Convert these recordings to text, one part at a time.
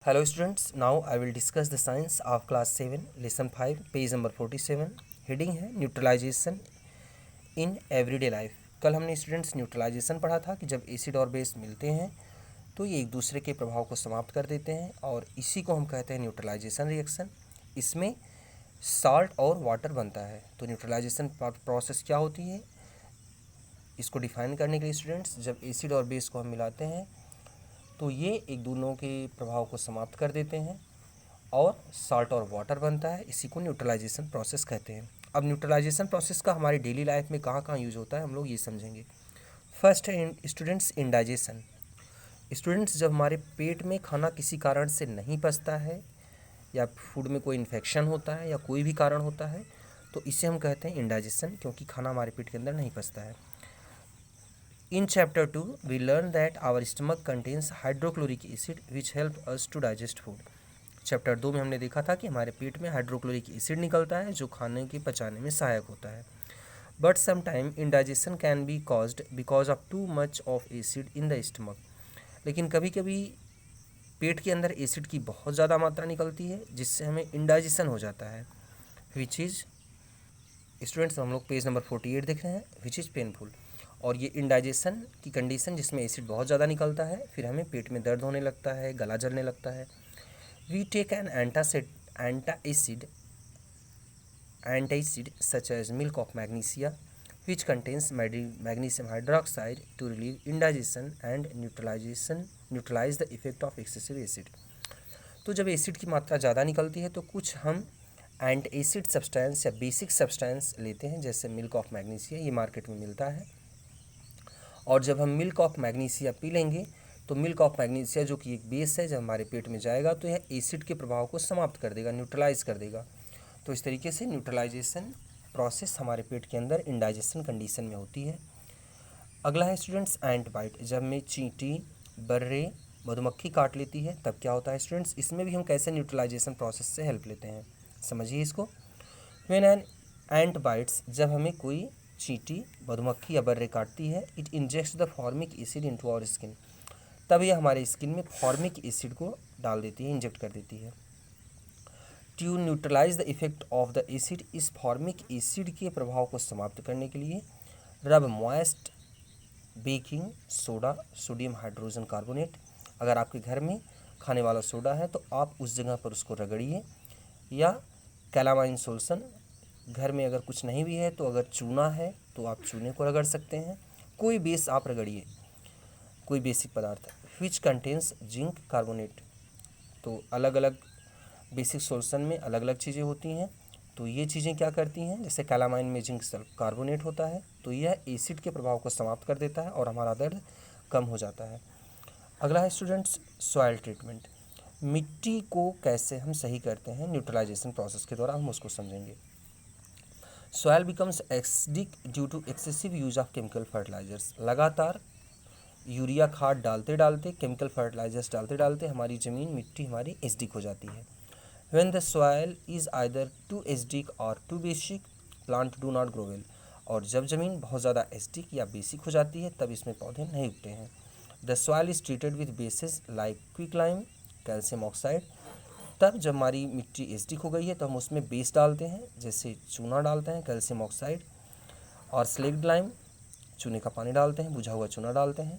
Hello students, now I will discuss the science of class 7 lesson 5 page number 47. Heading है neutralisation in everyday life. कल हमने students neutralisation पढ़ा था कि जब एसिड और बेस मिलते हैं तो ये एक दूसरे के प्रभाव को समाप्त कर देते हैं और इसी को हम कहते हैं न्यूट्रलाइजेशन रिएक्शन। इसमें साल्ट और वाटर बनता है। तो न्यूट्रलाइजेशन प्रोसेस क्या होती है, इसको डिफाइन करने के लिए स्टूडेंट्स जब एसिड और बेस को हम मिलाते हैं तो ये एक दोनों के प्रभाव को समाप्त कर देते हैं और साल्ट और वाटर बनता है। इसी को न्यूट्रलाइजेशन प्रोसेस कहते हैं। अब न्यूट्रलाइजेशन प्रोसेस का हमारी डेली लाइफ में कहाँ कहाँ यूज होता है हम लोग ये समझेंगे। फर्स्ट है स्टूडेंट्स इंडाइजेशन। स्टूडेंट्स जब हमारे पेट में खाना किसी कारण से नहीं पचता है या फूड में कोई इन्फेक्शन होता है या कोई भी कारण होता है तो इसे हम कहते हैं इंडाइजेशन, क्योंकि खाना हमारे पेट के अंदर नहीं पचता है। In chapter 2, we learn that our stomach contains hydrochloric acid which help us to digest food. Chapter 2 में हमने देखा था कि हमारे पेट में हाइड्रोक्लोरिक एसिड निकलता है जो खाने के पचाने में सहायक होता है। But sometime indigestion can be caused because of too much of acid in the stomach. लेकिन कभी कभी पेट के अंदर एसिड की बहुत ज़्यादा मात्रा निकलती है जिससे हमें इंडाइजेशन हो जाता है, विच इज़ स्टूडेंट्स हम लोग पेज नंबर 48 देख रहे हैं, विच इज़ पेनफुल। और ये इंडाइजेशन की कंडीशन जिसमें एसिड बहुत ज़्यादा निकलता है, फिर हमें पेट में दर्द होने लगता है, गला जलने लगता है। We take an antacid such as milk of magnesia which contains magnesium hydroxide to relieve indigestion and neutralise the effect of excessive acid. तो जब एसिड की मात्रा ज़्यादा निकलती है तो कुछ हम एंट एसिड सब्सटेंस या बेसिक सब्सटेंस लेते हैं, जैसे मिल्क ऑफ मैग्नीशिया, ये मार्केट में मिलता है। और जब हम मिल्क ऑफ मैग्नीशिया पी लेंगे तो मिल्क ऑफ मैग्नीशिया जो कि एक बेस है, जब हमारे पेट में जाएगा तो यह एसिड के प्रभाव को समाप्त कर देगा, न्यूट्रलाइज कर देगा। तो इस तरीके से न्यूट्रलाइजेशन प्रोसेस हमारे पेट के अंदर इंडाइजेशन कंडीशन में होती है। अगला है स्टूडेंट्स एंट बाइट। जब हमें चींटी, बर्रे, मधुमक्खी काट लेती है तब क्या होता है स्टूडेंट्स, इसमें भी हम कैसे न्यूट्रलाइजेशन प्रोसेस से हेल्प लेते हैं, समझिए इसको। व्हेन एन एंट बाइट्स, जब हमें कोई चींटी, मधुमक्खी या बर्रे काटती है, it injects the formic acid into our skin, तब यह हमारे स्किन में फॉर्मिक एसिड को डाल देती है, इंजेक्ट कर देती है। To neutralise the effect of the acid, इस फॉर्मिक एसिड के प्रभाव को समाप्त करने के लिए rub moist baking soda, sodium hydrogen carbonate. अगर आपके घर में खाने वाला सोडा है तो आप उस जगह पर उसको रगड़िए, या कैलामाइन सोल्यूशन। घर में अगर कुछ नहीं भी है तो अगर चूना है तो आप चूने को रगड़ सकते हैं। कोई बेस आप रगड़िए, कोई बेसिक पदार्थ विच कंटेन्स जिंक कार्बोनेट। तो अलग अलग बेसिक सोल्यूशन में अलग अलग चीज़ें होती हैं, तो ये चीज़ें क्या करती हैं, जैसे कैलामाइन में जिंक कार्बोनेट होता है तो यह एसिड के प्रभाव को समाप्त कर देता है और हमारा दर्द कम हो जाता है। अगला है स्टूडेंट्स सॉइल ट्रीटमेंट। मिट्टी को कैसे हम सही करते हैं न्यूट्रलाइजेशन प्रोसेस के द्वारा, हम उसको समझेंगे। Soil becomes acidic due to excessive use of chemical fertilisers. लगातार यूरिया खाद डालते डालते, केमिकल फर्टिलाइजर्स डालते डालते हमारी ज़मीन, मिट्टी हमारी एसिडिक हो जाती है। When the soil is either too acidic or too basic, plant do not grow well. और जब ज़मीन बहुत ज़्यादा एसिडिक या बेसिक हो जाती है तब इसमें पौधे नहीं उगते हैं। The soil is treated with basis like quicklime, calcium oxide. तब जब हमारी मिट्टी एसिडिक हो गई है तो हम उसमें बेस डालते हैं, जैसे चूना डालते हैं, कैल्शियम ऑक्साइड, और स्लेक्ड लाइम, चूने का पानी डालते हैं, बुझा हुआ चूना डालते हैं।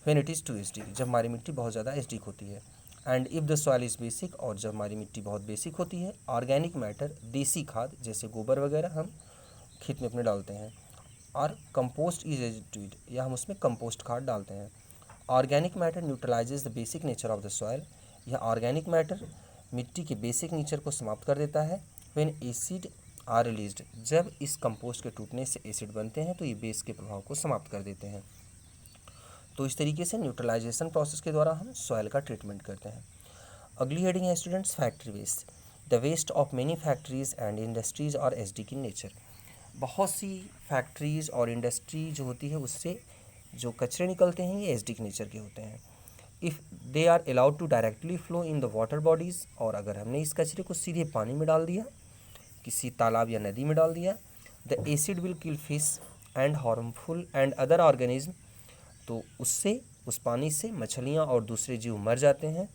When it is too acidic, जब हमारी मिट्टी बहुत ज़्यादा एसिडिक होती है। And if the soil is basic, और जब हमारी मिट्टी बहुत बेसिक होती है, ऑर्गेनिक मैटर, देसी खाद जैसे गोबर वगैरह हम खेत में अपने डालते हैं। और कंपोस्ट इज एडिड, या हम उसमें कंपोस्ट खाद डालते हैं। Organic matter न्यूट्रलाइजेज the basic nature of the soil, यह ऑर्गेनिक मैटर मिट्टी के बेसिक नेचर को समाप्त कर देता है। व्हेन एसिड आर रिलीज्ड, जब इस कंपोस्ट के टूटने से एसिड बनते हैं तो ये बेस के प्रभाव को समाप्त कर देते हैं। तो इस तरीके से न्यूट्रलाइजेशन प्रोसेस के द्वारा हम सॉइल का ट्रीटमेंट करते हैं। अगली हेडिंग है students factory waste. The waste of many factories and industries are acidic in nature. बहुत सी फैक्ट्रीज और इंडस्ट्री जो होती है उससे जो कचरे निकलते हैं ये एसिडिक नेचर के होते हैं। If they are allowed to directly flow in the water bodies, और अगर हमने इस कचरे को सीधे पानी में डाल दिया, किसी तालाब या नदी में डाल दिया, the acid will kill fish and harmful and other organism, तो उससे, उस पानी से मछलियाँ और दूसरे जीव मर जाते हैं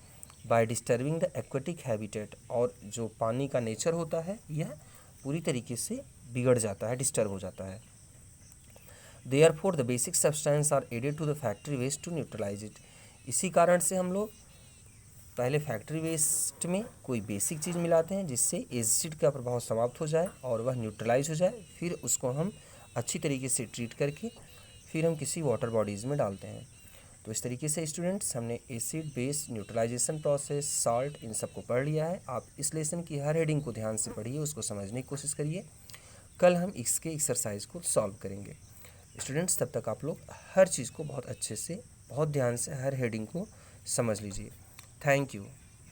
by disturbing the aquatic habitat, और जो पानी का नेचर होता है यह पूरी तरीके से बिगड़ जाता है, डिस्टर्ब हो जाता है। Therefore the basic substance are added to the factory waste to neutralise it. इसी कारण से हम लोग पहले फैक्ट्री वेस्ट में कोई बेसिक चीज़ मिलाते हैं जिससे एसिड का प्रभाव समाप्त हो जाए और वह न्यूट्रलाइज हो जाए, फिर उसको हम अच्छी तरीके से ट्रीट करके फिर हम किसी वाटर बॉडीज़ में डालते हैं। तो इस तरीके से स्टूडेंट्स हमने acid base neutralization process, salt, इन सबको पढ़ लिया है। आप इस लेसन की हर हेडिंग को ध्यान से पढ़िए, उसको समझने की कोशिश करिए। कल हम इसके एक्सरसाइज को सॉल्व करेंगे। स्टूडेंट्स तब तक आप लोग हर चीज़ को बहुत अच्छे से, बहुत ध्यान से हर हेडिंग को समझ लीजिए। Thank you.